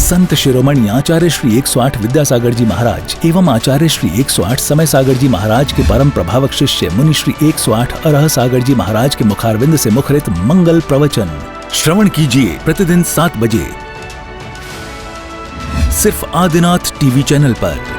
संत शिरोमणि आचार्य श्री 108 विद्यासागर जी महाराज एवं आचार्य श्री 108 समय सागर जी महाराज के परम प्रभावक शिष्य मुनि श्री 108 अरह सागर जी महाराज के मुखारविंद से मुखरित मंगल प्रवचन श्रवण कीजिए प्रतिदिन 7 बजे सिर्फ आदिनाथ टीवी चैनल पर।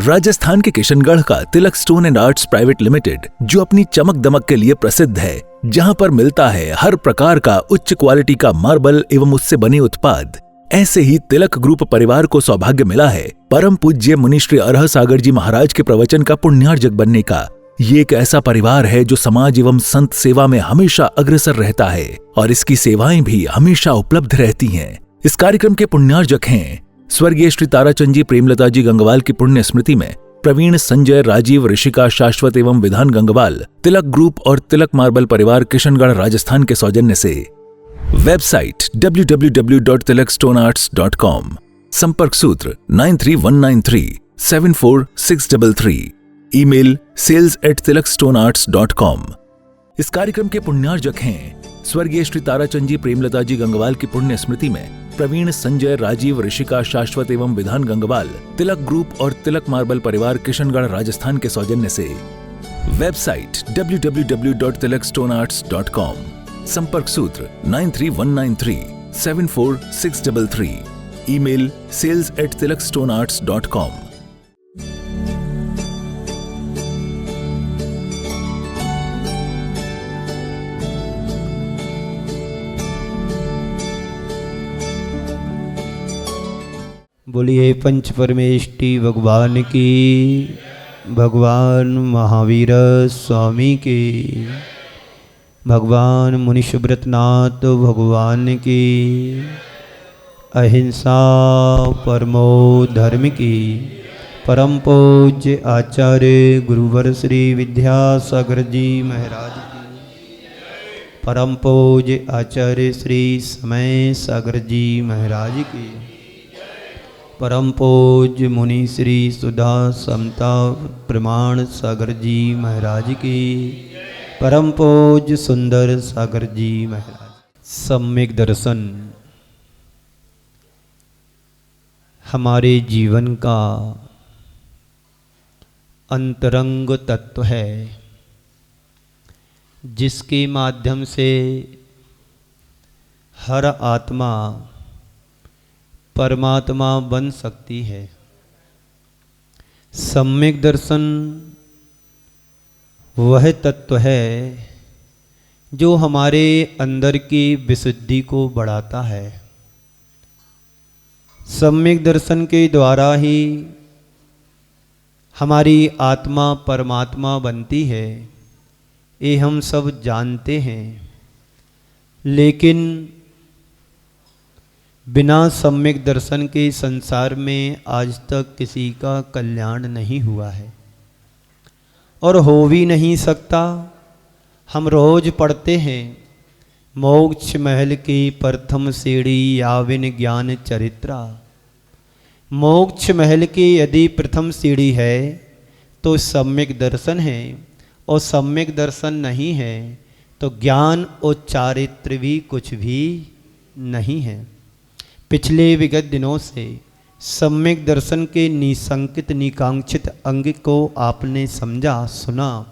राजस्थान के किशनगढ़ का Tilak stone and arts private limited, जो अपनी चमक दमक के लिए प्रसिद्ध है, जहां पर मिलता है हर प्रकार का उच्च क्वालिटी का मार्बल एवं उससे बने उत्पाद, ऐसे ही तिलक ग्रुप परिवार को सौभाग्य मिला है परम पूज्य मुनि श्री अरह सागर जी महाराज के प्रवचन का पुण्यार्जक बनने का। ये एक ऐसा परिवार है जो समाज एवं संत सेवा में हमेशा अग्रसर रहता है और इसकी सेवाएं भी हमेशा उपलब्ध रहती हैं। इस कार्यक्रम के पुण्यार्जक हैं स्वर्गीय श्री ताराचंद जी प्रेमलता जी गंगवाल की पुण्य स्मृति में प्रवीण संजय राजीव ऋषिका शाश्वत एवं विधान गंगवाल तिलक ग्रुप और तिलक मार्बल परिवार किशनगढ़ राजस्थान के सौजन्य से। वेबसाइट www.tilakstonearts.com, संपर्क सूत्र 9319374633, ईमेल sales@tilakstonearts.com। इस कार्यक्रम के पुण्यार्जक हैं स्वर्गीय श्री ताराचंद जी प्रेमलता जी गंगवाल की पुण्य स्मृति में प्रवीण संजय राजीव ऋषिका शाश्वत एवं विधान गंगवाल तिलक ग्रुप और तिलक मार्बल परिवार किशनगढ़ राजस्थान के सौजन्य से। वेबसाइट www.tilakstonearts.com, संपर्क सूत्र 9319374633, ईमेल sales@tilakstonearts.com। बोलिए पंच परमेष्टि भगवान की, भगवान महावीर स्वामी की, भगवान मुनि सुब्रतनाथ भगवान की, अहिंसा परमो धर्म की, परम पूज्य आचार्य गुरुवर श्री विद्यासागर जी महाराज की, परम पूज्य आचार्य श्री समय सागर जी महाराज की, परम पूज्य मुनि श्री सुधा समता प्रमाण सागर जी महाराज की, परम पूज्य सुंदर सागर जी महाराज। सम्यक दर्शन हमारे जीवन का अंतरंग तत्व है, जिसके माध्यम से हर आत्मा परमात्मा बन सकती है। सम्यक दर्शन वह तत्व है जो हमारे अंदर की विशुद्धि को बढ़ाता है। सम्यक दर्शन के द्वारा ही हमारी आत्मा परमात्मा बनती है, ये हम सब जानते हैं। लेकिन बिना सम्यक दर्शन के संसार में आज तक किसी का कल्याण नहीं हुआ है और हो भी नहीं सकता। हम रोज पढ़ते हैं मोक्ष महल की प्रथम सीढ़ी याविन ज्ञान चरित्रा। मोक्ष महल की यदि प्रथम सीढ़ी है तो सम्यक दर्शन है, और सम्यक दर्शन नहीं है तो ज्ञान और चारित्र भी कुछ भी नहीं है। पिछले विगत दिनों से सम्यक दर्शन के निसंकित निकांक्षित अंग को आपने समझा सुना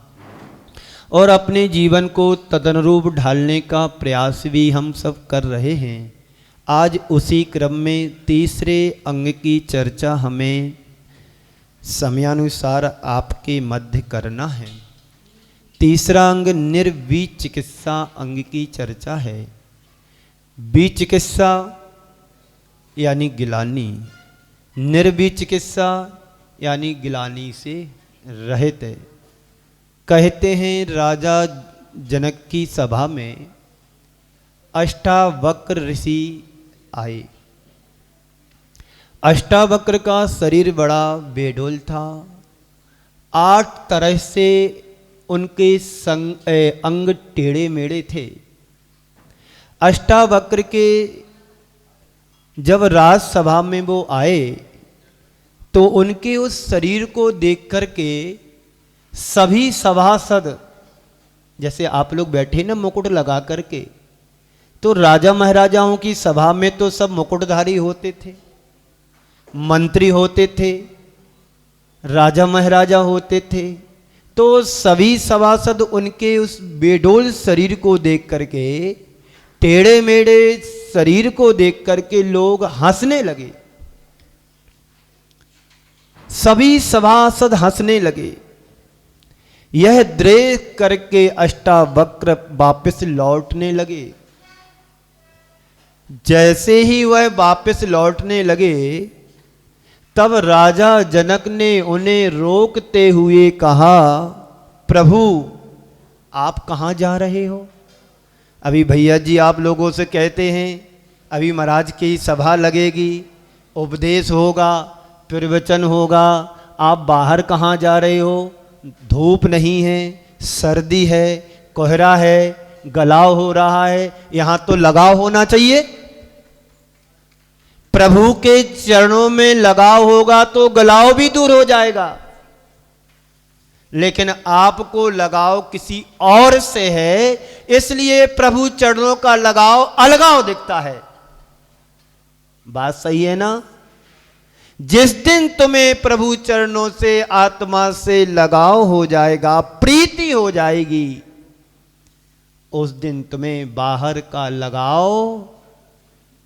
और अपने जीवन को तदनुरूप ढालने का प्रयास भी हम सब कर रहे हैं। आज उसी क्रम में तीसरे अंग की चर्चा हमें समयानुसार आपके मध्य करना है। तीसरा अंग निर्विचिकित्सा अंग की चर्चा है। विचिकित्सा यानी गिलानी, निर्विचिकित्सा यानी गिलानी से रहित है। कहते हैं राजा जनक की सभा में अष्टावक्र ऋषि आए। अष्टावक्र का शरीर बड़ा बेडोल था। 8 तरह से उनके अंग टेढ़े मेढ़े थे। अष्टावक्र के जब राजसभा में वो आए तो उनके उस शरीर को देख करके सभी सभासद, जैसे आप लोग बैठे ना मुकुट लगा करके, तो राजा महाराजाओं की सभा में तो सब मुकुटधारी होते थे, मंत्री होते थे, राजा महाराजा होते थे। तो सभी सभासद उनके उस बेडोल शरीर को देख करके, टेढ़े मेढ़े शरीर को देख करके लोग हंसने लगे। सभी सभासद हंसने लगे। यह देख करके अष्टावक्र वापस लौटने लगे। जैसे ही वह वापस लौटने लगे, तब राजा जनक ने उन्हें रोकते हुए कहा, प्रभु आप कहाँ जा रहे हो? अभी भैया जी आप लोगों से कहते हैं अभी महाराज की सभा लगेगी, उपदेश होगा, प्रवचन होगा, आप बाहर कहाँ जा रहे हो? धूप नहीं है, सर्दी है, कोहरा है, गलाव हो रहा है, यहां तो लगाव होना चाहिए। प्रभु के चरणों में लगाव होगा तो गलाव भी दूर हो जाएगा, लेकिन आपको लगाव किसी और से है, इसलिए प्रभु चरणों का लगाव अलगाव दिखता है। बात सही है ना? जिस दिन तुम्हें प्रभु चरणों से आत्मा से लगाव हो जाएगा, प्रीति हो जाएगी, उस दिन तुम्हें बाहर का लगाव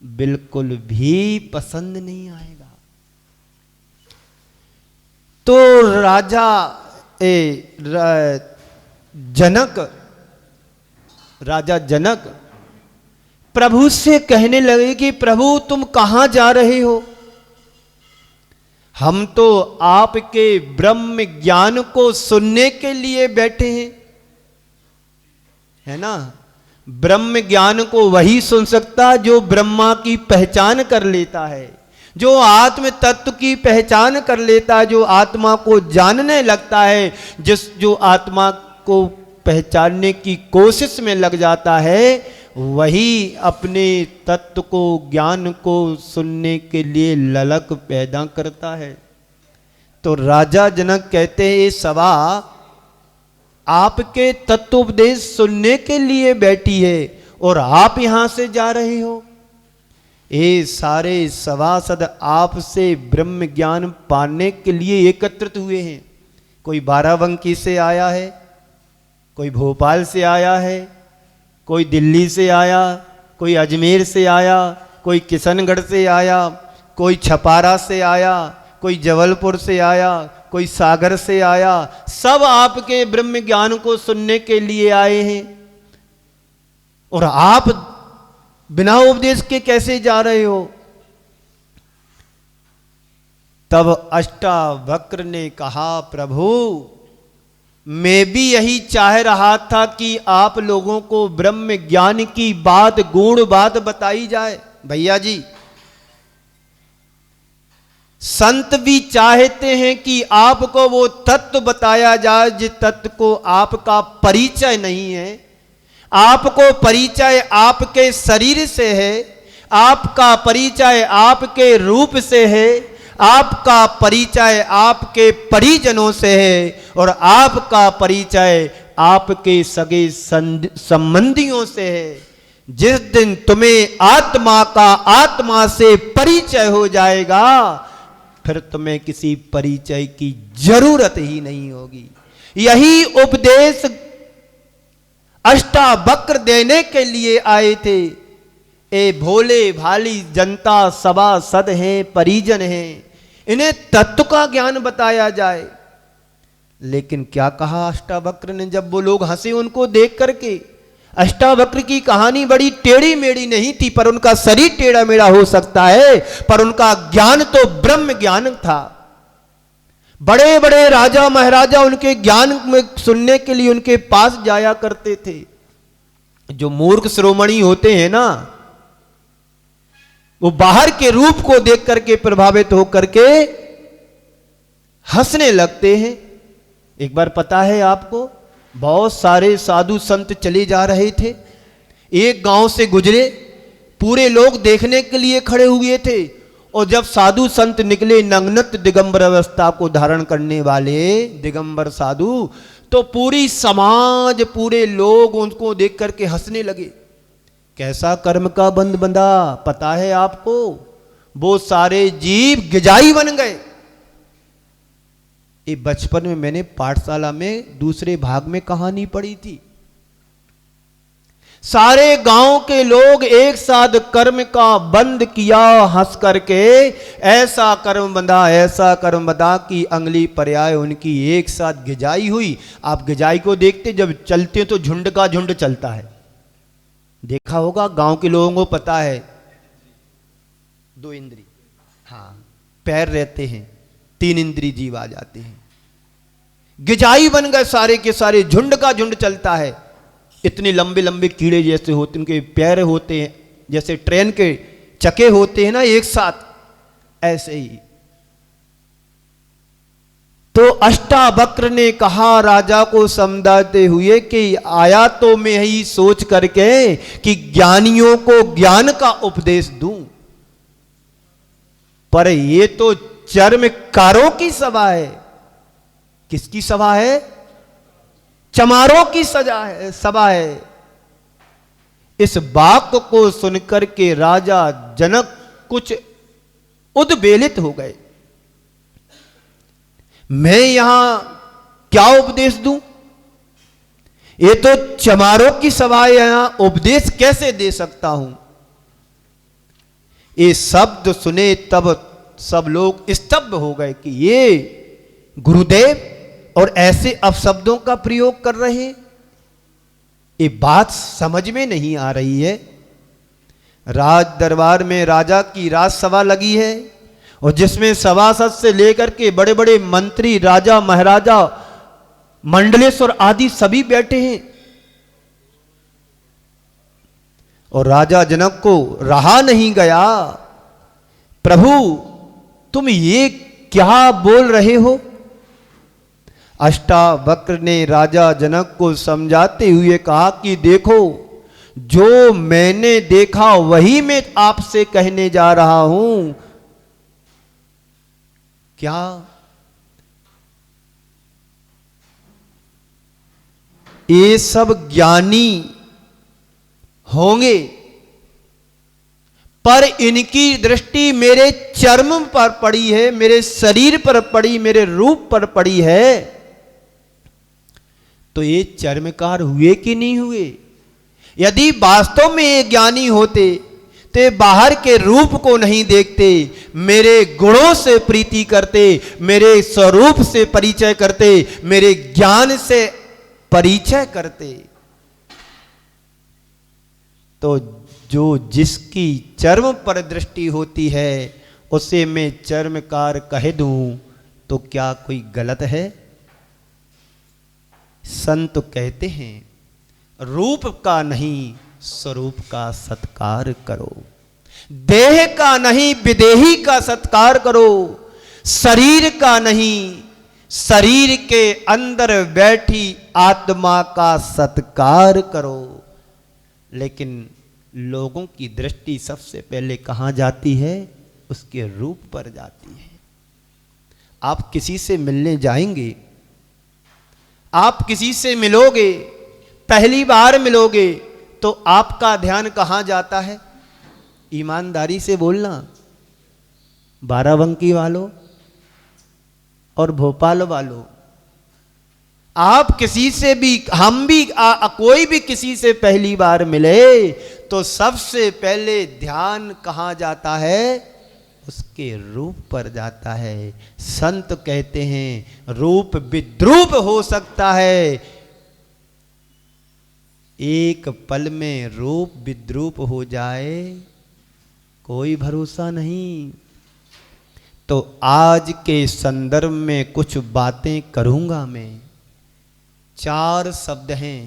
बिल्कुल भी पसंद नहीं आएगा। तो राजा जनक प्रभु से कहने लगे कि प्रभु तुम कहां जा रहे हो? हम तो आपके ब्रह्म ज्ञान को सुनने के लिए बैठे हैं, है ना? ब्रह्म ज्ञान को वही सुन सकता जो ब्रह्मा की पहचान कर लेता है, जो आत्म तत्व की पहचान कर लेता है, जो आत्मा को जानने लगता है, जो आत्मा को पहचानने की कोशिश में लग जाता है, वही अपने तत्व को, ज्ञान को सुनने के लिए ललक पैदा करता है। तो राजा जनक कहते हैं ये सभा आपके तत्वोपदेश सुनने के लिए बैठी है और आप यहां से जा रहे हो। ये सारे सभासद आपसे ब्रह्म ज्ञान पाने के लिए एकत्रित हुए हैं। कोई बाराबंकी से आया है, कोई भोपाल से आया है, कोई दिल्ली से आया, कोई अजमेर से आया, कोई किशनगढ़ से आया, कोई छपारा से आया, कोई जबलपुर से आया, कोई सागर से आया, सब आपके ब्रह्म ज्ञान को सुनने के लिए आए हैं। और आप बिना उपदेश के कैसे जा रहे हो? तब अष्टावक्र ने कहा, प्रभु मैं भी यही चाह रहा था कि आप लोगों को ब्रह्म ज्ञान की बात, गूढ़ बात बताई जाए। भैया जी, संत भी चाहते हैं कि आपको वो तत्व बताया जाए जिस तत्व को आपका परिचय नहीं है। आपको परिचय आपके शरीर से है, आपका परिचय आपके रूप से है, आपका परिचय आपके परिजनों से है, और आपका परिचय आपके सगे संबंधियों से है। जिस दिन तुम्हें आत्मा का आत्मा से परिचय हो जाएगा, फिर तुम्हें किसी परिचय की जरूरत ही नहीं होगी। यही उपदेश अष्टावक्र देने के लिए आए थे। ए भोले भाली जनता, सभासद हैं, परिजन हैं, इन्हें तत्व का ज्ञान बताया जाए। लेकिन क्या कहा अष्टावक्र ने? जब वो लोग हंसे उनको देख करके, अष्टावक्र की कहानी बड़ी टेढ़ी मेढ़ी नहीं थी, पर उनका शरीर टेढ़ा मेढ़ा हो सकता है, पर उनका ज्ञान तो ब्रह्म ज्ञान था। बड़े बड़े राजा महाराजा उनके ज्ञान में सुनने के लिए उनके पास जाया करते थे। जो मूर्ख शिरोमणि होते हैं ना, वो बाहर के रूप को देख करके प्रभावित होकर के हंसने लगते हैं। एक बार पता है आपको, बहुत सारे साधु संत चले जा रहे थे, एक गांव से गुजरे, पूरे लोग देखने के लिए खड़े हुए थे, और जब साधु संत निकले नग्नत दिगंबर अवस्था को धारण करने वाले दिगंबर साधु, तो पूरी समाज, पूरे लोग उनको देख करके हंसने लगे कैसा कर्म का बंध बंधा पता है आपको? वो सारे जीव गिजाई बन गए। ये बचपन में मैंने पाठशाला में दूसरे भाग में कहानी पढ़ी थी। सारे गांव के लोग एक साथ कर्म का बंद किया हंस करके, ऐसा कर्म बंधा कि अगली पर्याय उनकी एक साथ गिजाई हुई। आप गिजाई को देखते, जब चलते तो झुंड का झुंड चलता है, देखा होगा, गांव के लोगों को पता है। 2 इंद्री, हाँ, पैर रहते हैं, 3 इंद्री जीव आ जाते हैं। गिजाई बन गए सारे के सारे, झुंड का झुंड चलता है। इतने लंबे लंबे कीड़े जैसे होते, उनके पैर होते हैं जैसे ट्रेन के चके होते हैं ना एक साथ, ऐसे ही। तो अष्टावक्र ने कहा राजा को समझाते हुए कि आया तो मैं ही सोच करके कि ज्ञानियों को ज्ञान का उपदेश दूं, पर ये तो चर्मकारों की सभा है। किसकी सभा है? चमारों की सभा है। इस वाक्य को सुनकर के राजा जनक कुछ उद्वेलित हो गए। मैं यहां क्या उपदेश दूं? ये तो चमारों की सभा है, यहां उपदेश कैसे दे सकता हूं? ये शब्द सुने तब सब लोग स्तब्ध हो गए कि ये गुरुदेव और ऐसे अपशब्दों का प्रयोग कर रहे हैं। ये बात समझ में नहीं आ रही है। राज दरबार में राजा की राजसभा लगी है, और जिसमें सभासद से लेकर के बड़े बड़े मंत्री, राजा महाराजा, मंडलेश्वर आदि सभी बैठे हैं। और राजा जनक को रहा नहीं गया, प्रभु तुम ये क्या बोल रहे हो? अष्टावक्र ने राजा जनक को समझाते हुए कहा कि देखो, जो मैंने देखा वही मैं आपसे कहने जा रहा हूं। क्या? ये सब ज्ञानी होंगे, पर इनकी दृष्टि मेरे चर्म पर पड़ी है, मेरे शरीर पर पड़ी, मेरे रूप पर पड़ी है। तो ये चर्मकार हुए कि नहीं हुए? यदि वास्तव में ये ज्ञानी होते तो बाहर के रूप को नहीं देखते, मेरे गुणों से प्रीति करते, मेरे स्वरूप से परिचय करते, मेरे ज्ञान से परिचय करते। तो जो जिसकी चर्म पर दृष्टि होती है उसे मैं चर्मकार कह दूं तो क्या कोई गलत है? संत कहते हैं रूप का नहीं स्वरूप का सत्कार करो, देह का नहीं विदेही का सत्कार करो, शरीर का नहीं शरीर के अंदर बैठी आत्मा का सत्कार करो। लेकिन लोगों की दृष्टि सबसे पहले कहां जाती है? उसके रूप पर जाती है। आप किसी से मिलने जाएंगे, आप किसी से मिलोगे, पहली बार मिलोगे, तो आपका ध्यान कहां जाता है? ईमानदारी से बोलना, बाराबंकी वालों और भोपाल वालों, आप किसी से भी, हम भी, कोई भी किसी से पहली बार मिले तो सबसे पहले ध्यान कहां जाता है? उसके रूप पर जाता है। संत कहते हैं रूप विद्रूप हो सकता है, एक पल में रूप विद्रूप हो जाए कोई भरोसा नहीं। तो आज के संदर्भ में कुछ बातें करूंगा मैं। 4 शब्द हैं,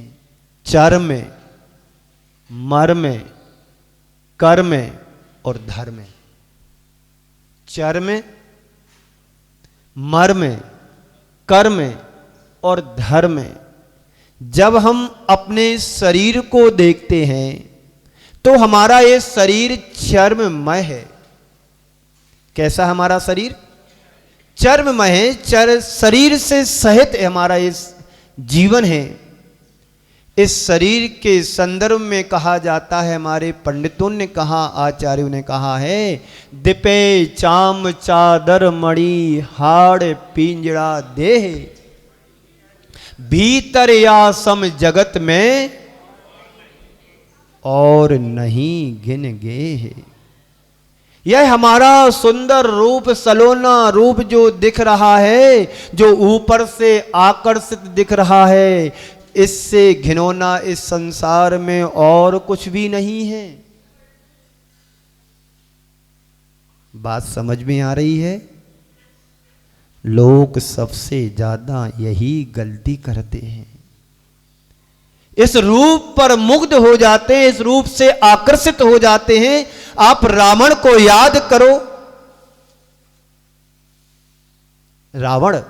चर्म, मर्म, कर्म और धर्म। चर्म, मर्म, कर्म और धर्म। जब हम अपने शरीर को देखते हैं तो हमारा ये शरीर चर्ममय है। कैसा हमारा शरीर? चर्ममय है, शरीर से सहित हमारा ये जीवन है। इस शरीर के संदर्भ में कहा जाता है, हमारे पंडितों ने कहा, आचार्यों ने कहा है, दिपे चाम चादर मणि हाड़ पिंजड़ा देह, भीतर या सम जगत में और नहीं गिन गे। यह हमारा सुंदर रूप, सलोना रूप जो दिख रहा है, जो ऊपर से आकर्षित दिख रहा है, इससे घिनौना इस संसार में और कुछ भी नहीं है। बात समझ में आ रही है? लोग सबसे ज्यादा यही गलती करते हैं, इस रूप पर मुग्ध हो जाते हैं, इस रूप से आकर्षित हो जाते हैं। आप रावण को याद करो, रावण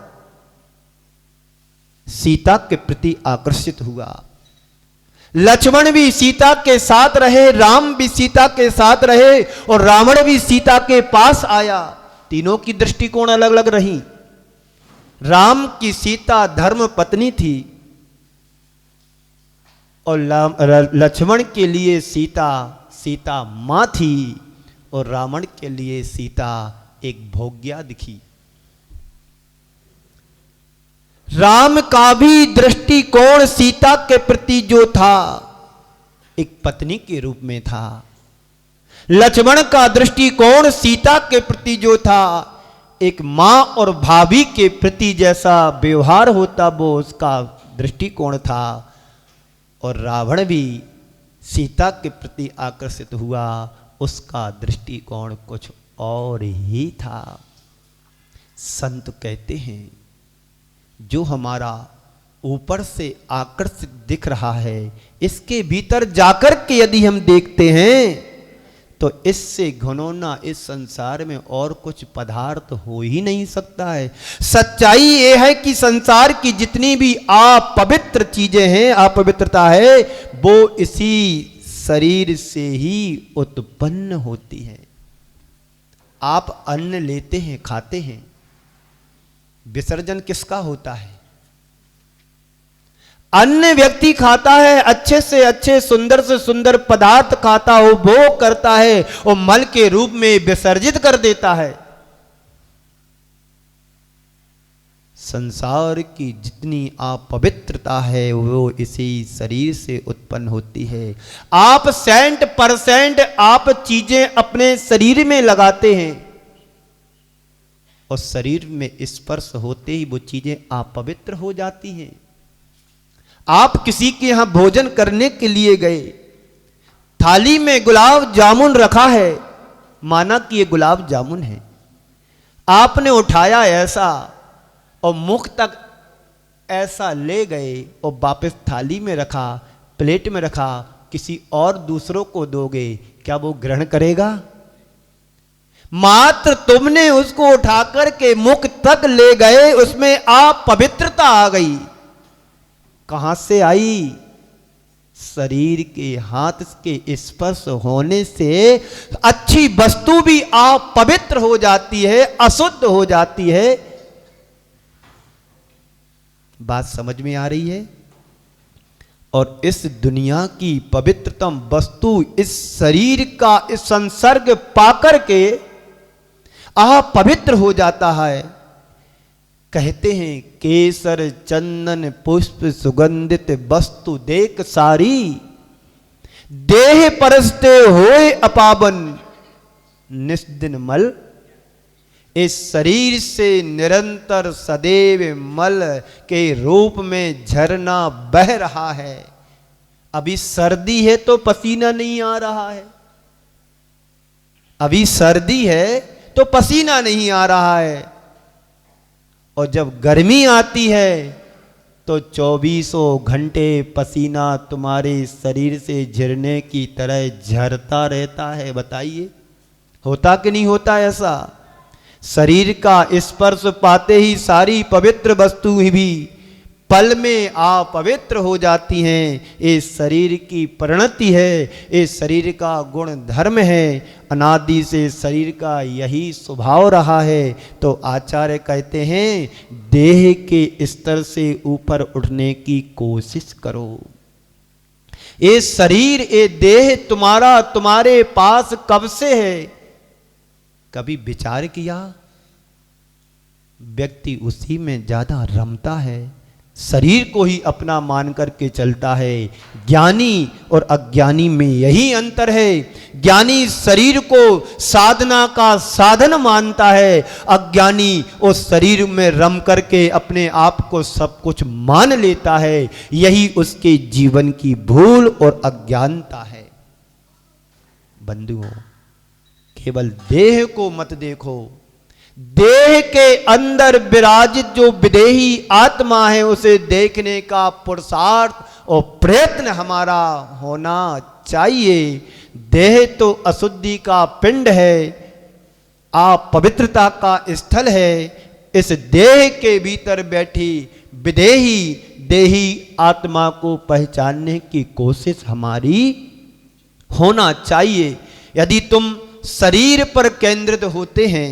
सीता के प्रति आकर्षित हुआ, लक्ष्मण भी सीता के साथ रहे, राम भी सीता के साथ रहे और रावण भी सीता के पास आया। तीनों की दृष्टिकोण अलग अलग रही। राम की सीता धर्म पत्नी थी और लक्ष्मण के लिए सीता मां थी और रावण के लिए सीता एक भोग्या दिखी। राम का भी दृष्टिकोण सीता के प्रति जो था एक पत्नी के रूप में था, लक्ष्मण का दृष्टिकोण सीता के प्रति जो था एक मां और भाभी के प्रति जैसा व्यवहार होता वो उसका दृष्टिकोण था। और रावण भी सीता के प्रति आकर्षित हुआ, उसका दृष्टिकोण कुछ और ही था। संत कहते हैं जो हमारा ऊपर से आकर्षित दिख रहा है, इसके भीतर जाकर के यदि हम देखते हैं तो इससे घिनौना इस संसार में और कुछ पदार्थ हो ही नहीं सकता है। सच्चाई ये है कि संसार की जितनी भी अपवित्र चीजें हैं, अपवित्रता है, वो इसी शरीर से ही उत्पन्न होती है। आप अन्न लेते हैं, खाते हैं, विसर्जन किसका होता है? अन्य व्यक्ति खाता है, अच्छे से अच्छे सुंदर से सुंदर पदार्थ खाता हो, भोग करता है और मल के रूप में विसर्जित कर देता है। संसार की जितनी अपवित्रता है वो इसी शरीर से उत्पन्न होती है। आप 100% आप चीजें अपने शरीर में लगाते हैं और शरीर में स्पर्श होते ही वो चीजें अपवित्र हो जाती हैं। आप किसी के यहां भोजन करने के लिए गए, थाली में गुलाब जामुन रखा है, माना कि ये गुलाब जामुन है, आपने उठाया ऐसा और मुख तक ऐसा ले गए और वापस थाली में रखा, प्लेट में रखा, किसी और दूसरों को दोगे, क्या वो ग्रहण करेगा? मात्र तुमने उसको उठाकर के मुख तक ले गए, उसमें अपवित्रता आ गई। कहां से आई? शरीर के हाथ के स्पर्श होने से अच्छी वस्तु भी अपवित्र हो जाती है, अशुद्ध हो जाती है। बात समझ में आ रही है? और इस दुनिया की पवित्रतम वस्तु इस शरीर का इस संसर्ग पाकर के अपवित्र हो जाता है। कहते हैं केसर चंदन पुष्प सुगंधित वस्तु देख सारी, देह परसते होए अपावन निस्दिन मल। इस शरीर से निरंतर सदैव मल के रूप में झरना बह रहा है। अभी सर्दी है तो पसीना नहीं आ रहा है, अभी सर्दी है तो पसीना नहीं आ रहा है, और जब गर्मी आती है तो 24 घंटे पसीना तुम्हारे शरीर से झरने की तरह झरता रहता है। बताइए होता कि नहीं होता ऐसा? शरीर का स्पर्श पाते ही सारी पवित्र वस्तु भी पल में अपवित्र हो जाती हैं। इस शरीर की परिणति है, इस शरीर का गुण धर्म है, अनादि से शरीर का यही स्वभाव रहा है। तो आचार्य कहते हैं देह के स्तर से ऊपर उठने की कोशिश करो। ये शरीर ये देह तुम्हारा तुम्हारे पास कब से है? कभी विचार किया? व्यक्ति उसी में ज्यादा रमता है, शरीर को ही अपना मान करके चलता है। ज्ञानी और अज्ञानी में यही अंतर है। ज्ञानी शरीर को साधना का साधन मानता है, अज्ञानी उस शरीर में रम करके अपने आप को सब कुछ मान लेता है। यही उसके जीवन की भूल और अज्ञानता है। बंधुओं, केवल देह को मत देखो, देह के अंदर विराजित जो विदेही आत्मा है उसे देखने का पुरुषार्थ और प्रयत्न हमारा होना चाहिए। देह तो अशुद्धि का पिंड है, अपवित्रता का स्थल है। इस देह के भीतर बैठी विदेही देही आत्मा को पहचानने की कोशिश हमारी होना चाहिए। यदि तुम शरीर पर केंद्रित होते हैं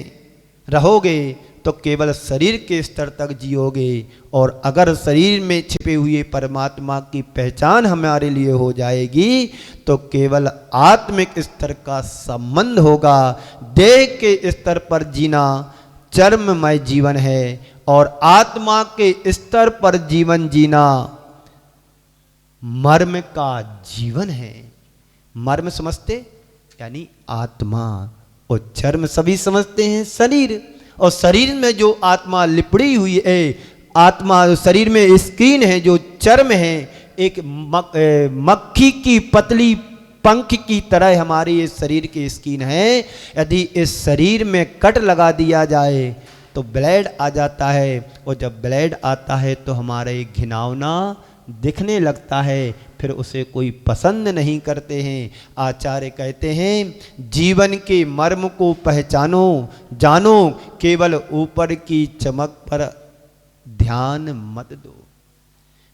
रहोगे तो केवल शरीर के स्तर तक जियोगे, और अगर शरीर में छिपे हुए परमात्मा की पहचान हमारे लिए हो जाएगी तो केवल आत्मिक स्तर का संबंध होगा। देह के स्तर पर जीना चर्ममय जीवन है और आत्मा के स्तर पर जीवन जीना मर्म का जीवन है। मर्म समझते यानी आत्मा, और चर्म सभी समझते हैं शरीर। और शरीर में जो आत्मा लिपड़ी हुई है, आत्मा शरीर में स्किन है जो चर्म है, एक मक्खी की पतली पंख की तरह हमारी इस शरीर की स्किन है। यदि इस शरीर में कट लगा दिया जाए तो ब्लेड आ जाता है, और जब ब्लेड आता है तो हमारे घिनौना दिखने लगता है, फिर उसे कोई पसंद नहीं करते हैं। आचार्य कहते हैं जीवन के मर्म को पहचानो, जानो, केवल ऊपर की चमक पर ध्यान मत दो।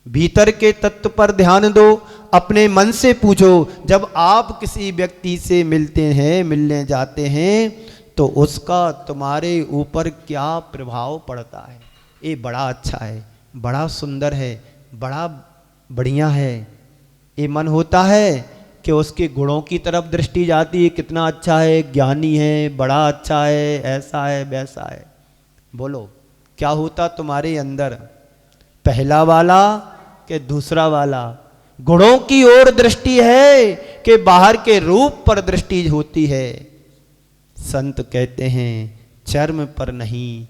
भीतर के तत्व पर ध्यान दो। अपने मन से पूछो, जब आप किसी व्यक्ति से मिलते हैं, मिलने जाते हैं, तो उसका तुम्हारे ऊपर क्या प्रभाव पड़ता है? ये बड़ा अच्छा है, बड़ा सुंदर है, बड़ा बढ़िया है। ये मन होता है कि उसके गुणों की तरफ दृष्टि जाती है, कितना अच्छा है, ज्ञानी है, बड़ा अच्छा है, ऐसा है, वैसा है। बोलो क्या होता तुम्हारे अंदर, पहला वाला कि दूसरा वाला? गुणों की ओर दृष्टि है कि बाहर के रूप पर दृष्टि होती है? संत कहते हैं चर्म पर नहीं,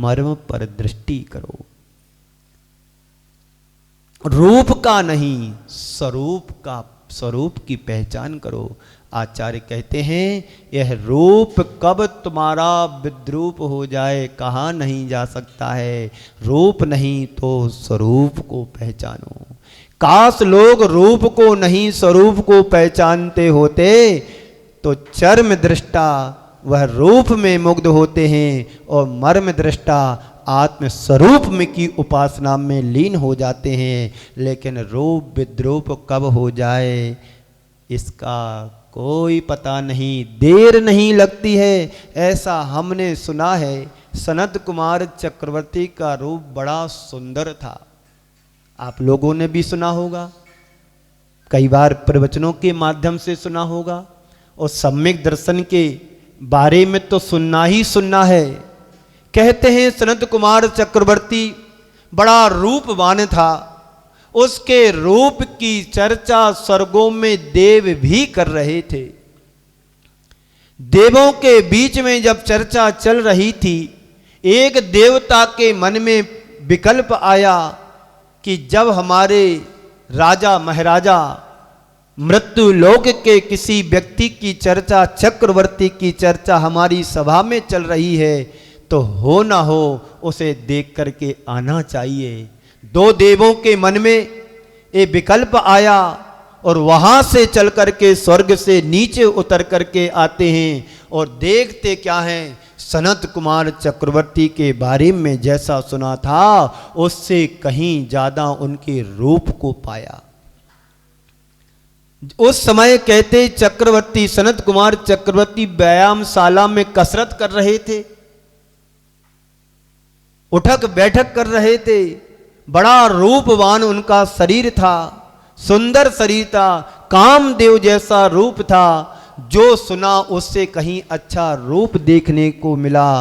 मर्म पर दृष्टि करो। रूप का नहीं, स्वरूप का, स्वरूप की पहचान करो। आचार्य कहते हैं यह रूप कब तुम्हारा विद्रूप हो जाए कहा नहीं जा सकता है। रूप नहीं तो स्वरूप को पहचानो। काश लोग रूप को नहीं स्वरूप को पहचानते होते तो चर्म दृष्टा वह रूप में मुग्ध होते हैं और मर्म दृष्टा आत्म स्वरूप में की उपासना में लीन हो जाते हैं। लेकिन रूप विद्रूप कब हो जाए इसका कोई पता नहीं, देर नहीं लगती है। ऐसा हमने सुना है सनत कुमार चक्रवर्ती का रूप बड़ा सुंदर था। आप लोगों ने भी सुना होगा, कई बार प्रवचनों के माध्यम से सुना होगा, और सम्यक दर्शन के बारे में तो सुनना ही सुनना है। कहते हैं सनत कुमार चक्रवर्ती बड़ा रूपवान था, उसके रूप की चर्चा स्वर्गों में देव भी कर रहे थे। देवों के बीच में जब चर्चा चल रही थी, एक देवता के मन में विकल्प आया कि जब हमारे राजा महाराजा मृत्यु लोक के किसी व्यक्ति की चर्चा, चक्रवर्ती की चर्चा हमारी सभा में चल रही है, तो हो ना हो उसे देख करके आना चाहिए। दो देवों के मन में ये विकल्प आया और वहां से चल करके स्वर्ग से नीचे उतर करके आते हैं और देखते क्या हैं, सनत कुमार चक्रवर्ती के बारे में जैसा सुना था उससे कहीं ज्यादा उनके रूप को पाया। उस समय कहते चक्रवर्ती सनत कुमार चक्रवर्ती व्यायामशाला में कसरत कर रहे थे, उठक बैठक कर रहे थे। बड़ा रूपवान उनका शरीर था, सुंदर शरीर था, कामदेव जैसा रूप था। जो सुना उससे कहीं अच्छा रूप देखने को मिला,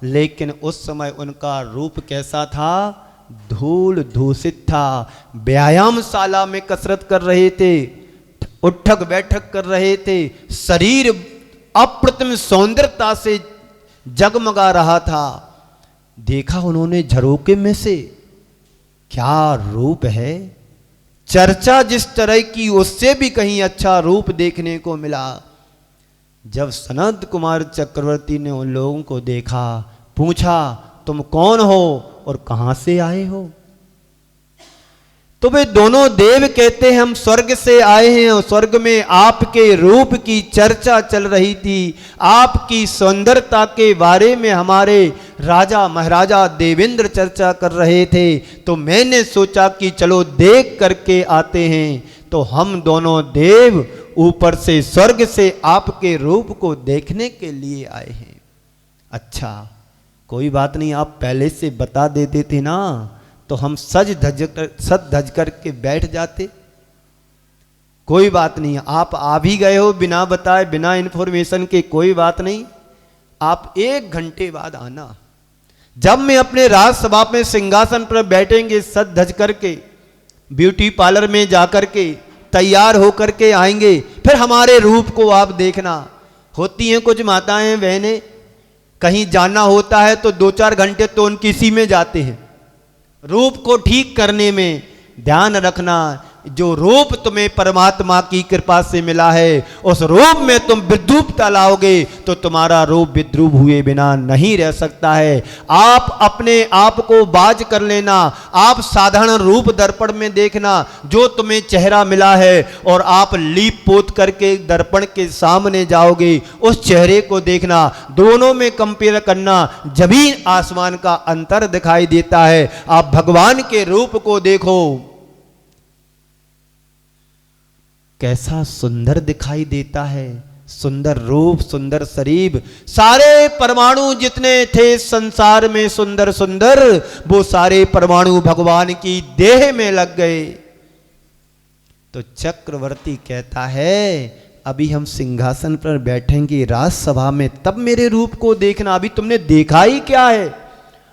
लेकिन उस समय उनका रूप कैसा था? धूल दूषित था। व्यायामशाला में कसरत कर रहे थे, उठक बैठक कर रहे थे, शरीर अप्रतिम सौंदर्यता से जगमगा रहा था। देखा उन्होंने झरोके में से, क्या रूप है! चर्चा जिस तरह की उससे भी कहीं अच्छा रूप देखने को मिला। जब सनत कुमार चक्रवर्ती ने उन लोगों को देखा, पूछा तुम कौन हो और कहां से आए हो? तो वे दोनों देव कहते हैं हम स्वर्ग से आए हैं और स्वर्ग में आपके रूप की चर्चा चल रही थी। आपकी सौंदर्यता के बारे में हमारे राजा महाराजा देवेंद्र चर्चा कर रहे थे, तो मैंने सोचा कि चलो देख करके आते हैं। तो हम दोनों देव ऊपर से स्वर्ग से आपके रूप को देखने के लिए आए हैं। अच्छा, कोई बात नहीं, आप पहले से बता देते थे ना, तो हम सज धज करके बैठ जाते। कोई बात नहीं, आप आ भी गए हो बिना बताए, बिना इंफॉर्मेशन के, कोई बात नहीं। आप 1 घंटे बाद आना, जब मैं अपने राजसभा में सिंहासन पर बैठेंगे सज धज करके, ब्यूटी पार्लर में जाकर के तैयार होकर के आएंगे, फिर हमारे रूप को आप देखना। होती हैं कुछ माताएं बहनें, कहीं जाना होता है तो 2-4 घंटे तो उनकी इसी में जाते हैं। रूप को ठीक करने में ध्यान रखना, जो रूप तुम्हें परमात्मा की कृपा से मिला है, उस रूप में तुम विद्रूपता लाओगे तो तुम्हारा रूप विद्रूप हुए बिना नहीं रह सकता है। आप अपने आप को बाज कर लेना, आप साधारण रूप दर्पण में देखना, जो तुम्हें चेहरा मिला है, और आप लीप पोत करके दर्पण के सामने जाओगे, उस चेहरे को देखना, दोनों में कंपेयर करना, जमीन आसमान का अंतर दिखाई देता है। आप भगवान के रूप को देखो, कैसा सुंदर दिखाई देता है। सुंदर रूप, सुंदर शरीर, सारे परमाणु जितने थे संसार में सुंदर सुंदर, वो सारे परमाणु भगवान की देह में लग गए। तो चक्रवर्ती कहता है अभी हम सिंहासन पर बैठेंगे राजसभा में, तब मेरे रूप को देखना। अभी तुमने देखा ही क्या है?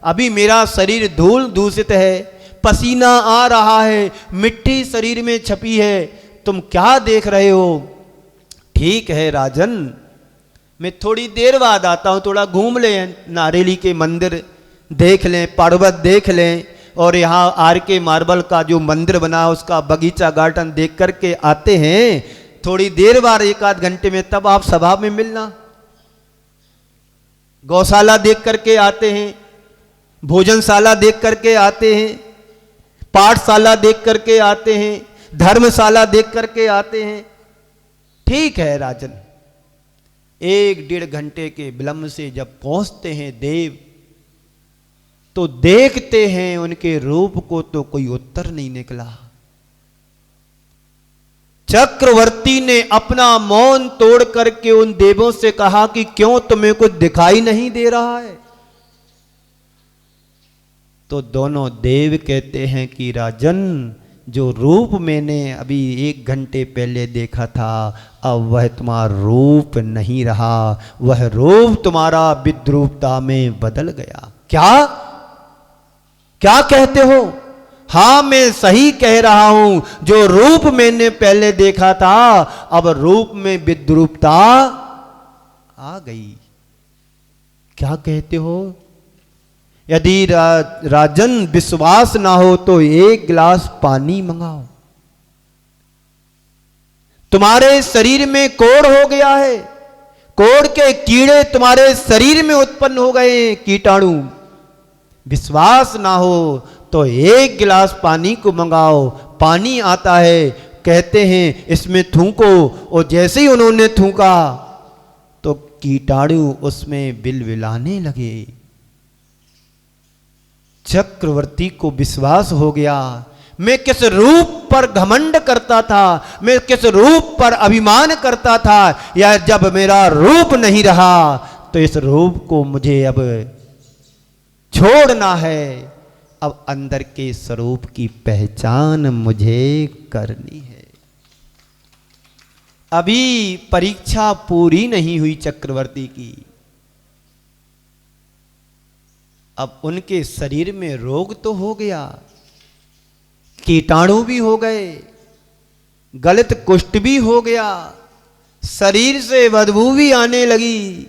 अभी मेरा शरीर धूल दूषित है, पसीना आ रहा है, मिट्टी शरीर में छपी है, तुम क्या देख रहे हो? ठीक है राजन, मैं थोड़ी देर बाद आता हूं, थोड़ा घूम लें, नारेली के मंदिर देख लें, पर्वत देख लें, और यहाँ आर के मार्बल का जो मंदिर बना उसका बगीचा गार्डन देख करके आते हैं। थोड़ी देर बाद 1-8 घंटे में, तब आप सभा में मिलना। गौशाला देख करके आते हैं, भोजनशाला देख करके आते हैं, पाठशाला देख करके आते हैं, धर्मशाला देख करके आते हैं। ठीक है राजन। 1-1.5 घंटे के विलंब से जब पहुंचते हैं देव, तो देखते हैं उनके रूप को तो कोई उत्तर नहीं निकला। चक्रवर्ती ने अपना मौन तोड़ करके उन देवों से कहा कि क्यों तुम्हें कुछ दिखाई नहीं दे रहा है? तो दोनों देव कहते हैं कि राजन, जो रूप मैंने अभी 1 घंटे पहले देखा था, अब वह तुम्हारा रूप नहीं रहा, वह रूप तुम्हारा विद्रूपता में बदल गया। क्या क्या कहते हो? हाँ, मैं सही कह रहा हूं, जो रूप मैंने पहले देखा था, अब रूप में विद्रूपता आ गई। क्या कहते हो? यदि राजन विश्वास ना हो तो 1 गिलास पानी मंगाओ। तुम्हारे शरीर में कोढ़ हो गया है, कोढ़ के कीड़े तुम्हारे शरीर में उत्पन्न हो गए हैं, कीटाणु। विश्वास ना हो तो 1 गिलास पानी को मंगाओ। पानी आता है, कहते हैं इसमें थूको, और जैसे ही उन्होंने थूका तो कीटाणु उसमें बिलबिलाने लगे। चक्रवर्ती को विश्वास हो गया, मैं किस रूप पर घमंड करता था, मैं किस रूप पर अभिमान करता था, या जब मेरा रूप नहीं रहा तो इस रूप को मुझे अब छोड़ना है। अब अंदर के स्वरूप की पहचान मुझे करनी है। अभी परीक्षा पूरी नहीं हुई चक्रवर्ती की, अब उनके शरीर में रोग तो हो गया, कीटाणु भी हो गए, गलत कुष्ठ भी हो गया, शरीर से बदबू भी आने लगी,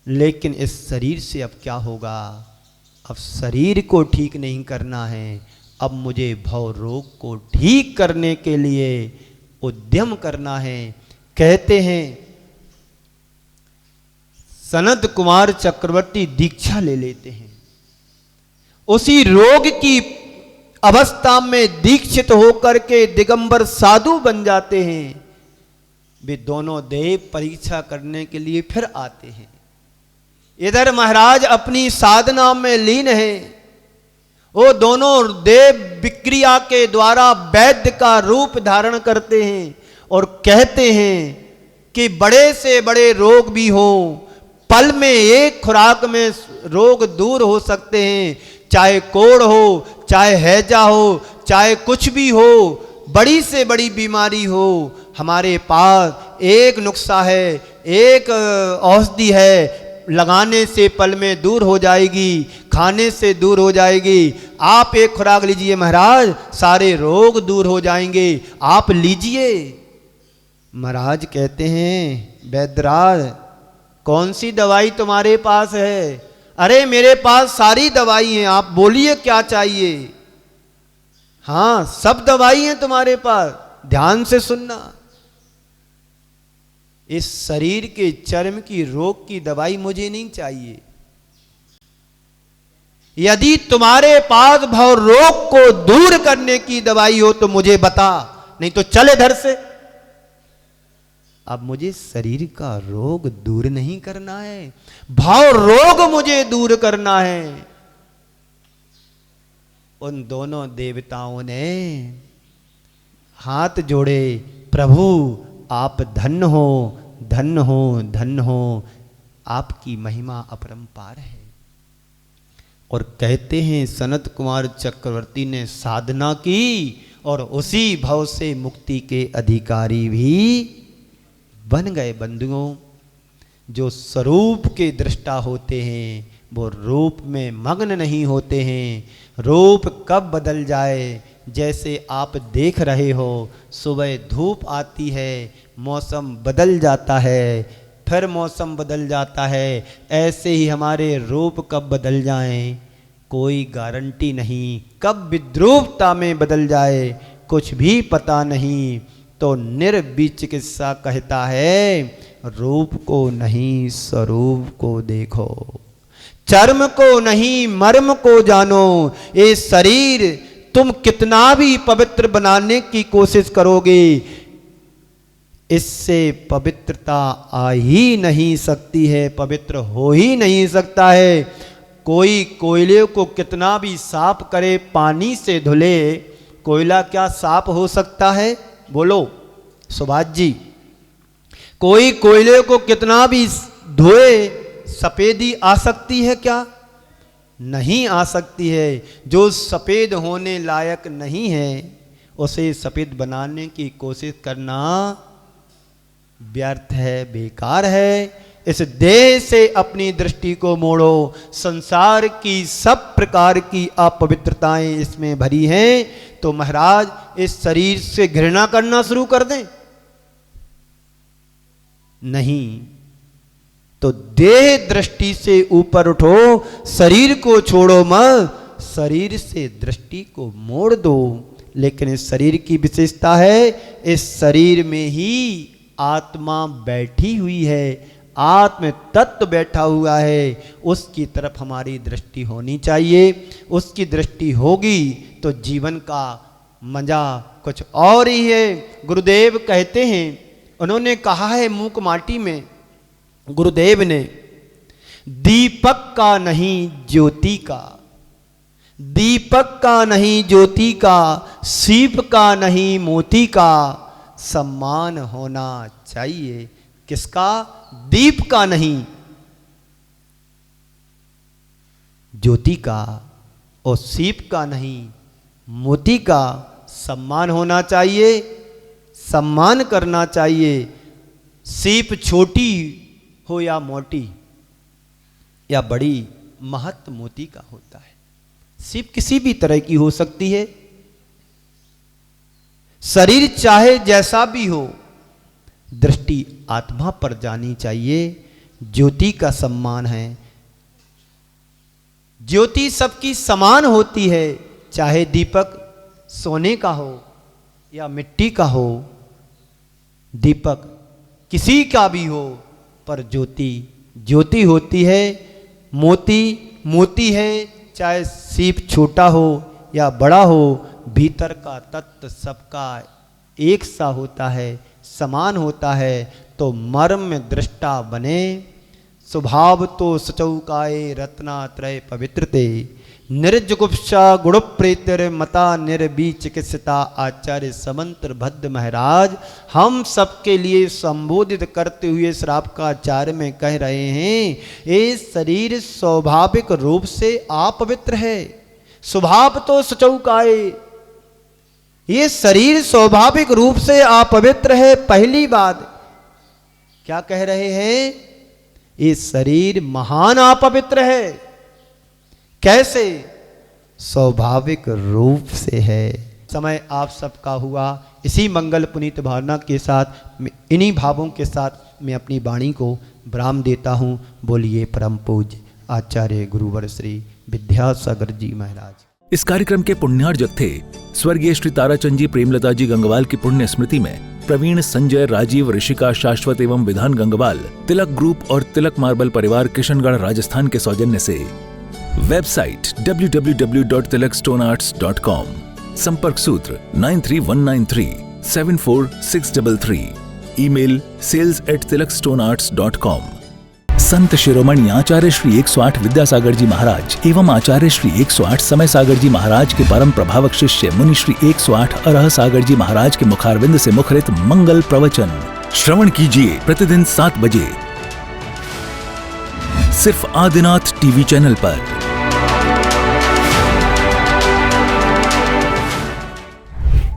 लेकिन इस शरीर से अब क्या होगा? अब शरीर को ठीक नहीं करना है, अब मुझे भव रोग को ठीक करने के लिए उद्यम करना है। कहते हैं सनत कुमार चक्रवर्ती दीक्षा ले लेते हैं, उसी रोग की अवस्था में दीक्षित होकर के दिगंबर साधु बन जाते हैं। वे दोनों देव परीक्षा करने के लिए फिर आते हैं। इधर महाराज अपनी साधना में लीन है, वो दोनों देव विक्रिया के द्वारा वैद्य का रूप धारण करते हैं और कहते हैं कि बड़े से बड़े रोग भी हो, पल में एक खुराक में रोग दूर हो सकते हैं, चाहे कोढ़ हो, चाहे हैजा हो, चाहे कुछ भी हो, बड़ी से बड़ी बीमारी हो, हमारे पास एक नुस्खा है, एक औषधि है, लगाने से पल में दूर हो जाएगी, खाने से दूर हो जाएगी। आप एक खुराक लीजिए महाराज, सारे रोग दूर हो जाएंगे, आप लीजिए। महाराज कहते हैं वैद्यराज कौन सी दवाई तुम्हारे पास है? अरे मेरे पास सारी दवाई हैं, आप बोलिए क्या चाहिए। हाँ सब दवाई हैं तुम्हारे पास, ध्यान से सुनना। इस शरीर के चर्म की रोग की दवाई मुझे नहीं चाहिए। यदि तुम्हारे पास भव रोग को दूर करने की दवाई हो तो मुझे बता, नहीं तो चल इधर से। अब मुझे शरीर का रोग दूर नहीं करना है, भाव रोग मुझे दूर करना है। उन दोनों देवताओं ने हाथ जोड़े, प्रभु आप धन्य हो, धन्य हो, धन्य हो, आपकी महिमा अपरंपार है। और कहते हैं सनत कुमार चक्रवर्ती ने साधना की और उसी भव से मुक्ति के अधिकारी भी बन गए। बंधुओं, जो स्वरूप के दृष्टा होते हैं वो रूप में मग्न नहीं होते हैं। रूप कब बदल जाए, जैसे आप देख रहे हो सुबह धूप आती है, मौसम बदल जाता है, फिर मौसम बदल जाता है, ऐसे ही हमारे रूप कब बदल जाएं कोई गारंटी नहीं। कब विद्रूपता में बदल जाए कुछ भी पता नहीं। तो निर्बी चिकित्सा कहता है रूप को नहीं स्वरूप को देखो, चर्म को नहीं मर्म को जानो। ये शरीर तुम कितना भी पवित्र बनाने की कोशिश करोगे, इससे पवित्रता आ ही नहीं सकती है, पवित्र हो ही नहीं सकता है। कोई कोयले को कितना भी साफ करे, पानी से धुले, कोयला क्या साफ हो सकता है? बोलो सुभाष जी। कोई कोयले को कितना भी धोए, सफेदी आ सकती है क्या? नहीं आ सकती है। जो सफेद होने लायक नहीं है उसे सफेद बनाने की कोशिश करना व्यर्थ है, बेकार है। इस देह से अपनी दृष्टि को मोड़ो। संसार की सब प्रकार की अपवित्रताएं इसमें भरी हैं, तो महाराज इस शरीर से घृणा करना शुरू कर दें? नहीं, तो देह दृष्टि से ऊपर उठो, शरीर को छोड़ो मत, शरीर से दृष्टि को मोड़ दो। लेकिन इस शरीर की विशेषता है, इस शरीर में ही आत्मा बैठी हुई है, आत्म तत्व बैठा हुआ है, उसकी तरफ हमारी दृष्टि होनी चाहिए। उसकी दृष्टि होगी तो जीवन का मजा कुछ और ही है। गुरुदेव कहते हैं, उन्होंने कहा है मूक माटी में, गुरुदेव ने, दीपक का नहीं ज्योति का, दीपक का नहीं ज्योति का, सीप का नहीं मोती का सम्मान होना चाहिए। किसका? दीप का नहीं, ज्योति का। और सीप का नहीं, मोती का सम्मान होना चाहिए, सम्मान करना चाहिए। सीप छोटी हो या मोटी या बड़ी, महत्व मोती का होता है। सीप किसी भी तरह की हो सकती है। शरीर चाहे जैसा भी हो, दृष्टि आत्मा पर जानी चाहिए। ज्योति का सम्मान है। ज्योति सबकी समान होती है, चाहे दीपक सोने का हो या मिट्टी का हो, दीपक किसी का भी हो, पर ज्योति ज्योति होती है। मोती मोती है, चाहे सीप छोटा हो या बड़ा हो, भीतर का तत्व सबका एक सा होता है, समान होता है। तो मर्म दृष्टा बने, स्वभाव तो सचौकाए रत्नात्रय पवित्रते। निर्जुगुप्सा गुण प्रेतर मता निर्बी चिकित्सता आचार्य समंत्र भद्र महाराज हम सबके लिए संबोधित करते हुए श्राप का आचार्य में कह रहे हैं, ये शरीर स्वाभाविक रूप से अपवित्र है। स्वभाव तो सचौकाए, ये शरीर स्वाभाविक रूप से अपवित्र है। पहली बात क्या कह रहे हैं? ये शरीर महान अपवित्र है। कैसे? स्वाभाविक रूप से है। समय आप सबका हुआ। इसी मंगल पुनीत भावना के साथ, इन्हीं भावों के साथ मैं अपनी वाणी को विराम देता हूँ। बोलिए परम पूज्य आचार्य गुरुवर श्री विद्यासागर जी महाराज। इस कार्यक्रम के पुण्यार्जक थे स्वर्गीय श्री ताराचंद जी प्रेमलता जी गंगवाल की पुण्य स्मृति में प्रवीण, संजय, राजीव, ऋषिका, शाश्वत एवं विधान गंगवाल तिलक ग्रुप और तिलक मार्बल परिवार किशनगढ़ राजस्थान के सौजन्य से। वेबसाइट www.tilakstonearts.com, संपर्क सूत्र 9319374633, ईमेल sales@tilakstonearts.com। संत शिरोमणि आचार्य श्री 108 विद्यासागर जी महाराज एवं आचार्य श्री 108 समय सागर जी महाराज के परम प्रभावक शिष्य मुनि श्री 108 अरह सागर जी महाराज के मुखारविंद से मुखरित मंगल प्रवचन श्रवण कीजिए प्रतिदिन 7 बजे सिर्फ आदिनाथ टीवी चैनल पर।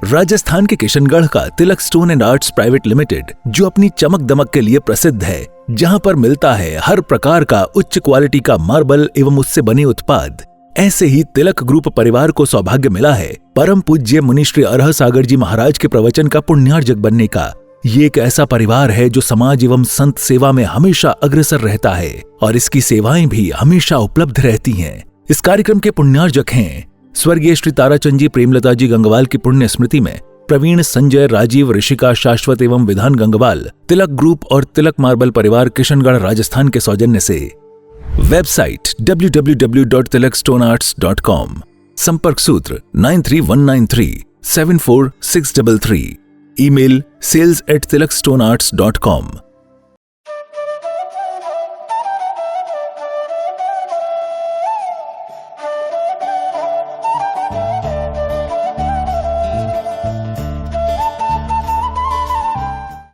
राजस्थान के किशनगढ़ का Tilak stone and arts private limited, जो अपनी चमक दमक के लिए प्रसिद्ध है, जहां पर मिलता है हर प्रकार का उच्च क्वालिटी का मार्बल एवं उससे बने उत्पाद, ऐसे ही तिलक ग्रुप परिवार को सौभाग्य मिला है परम पूज्य मुनि श्री अरह सागर जी महाराज के प्रवचन का पुण्यार्जक बनने का। ये एक ऐसा परिवार है जो समाज एवं संत सेवा में हमेशा अग्रसर रहता है और इसकी सेवाएं भी हमेशा उपलब्ध रहती हैं। इस कार्यक्रम के पुण्यार्जक हैं स्वर्गीय श्री ताराचंद जी प्रेमलता जी गंगवाल की पुण्य स्मृति में प्रवीण, संजय, राजीव, ऋषिका, शाश्वत एवं विधान गंगवाल तिलक ग्रुप और तिलक मार्बल परिवार किशनगढ़ राजस्थान के सौजन्य से। वेबसाइट www.tilakstonearts.com, संपर्क सूत्र 9319374633, ईमेल sales@tilakstonearts.com।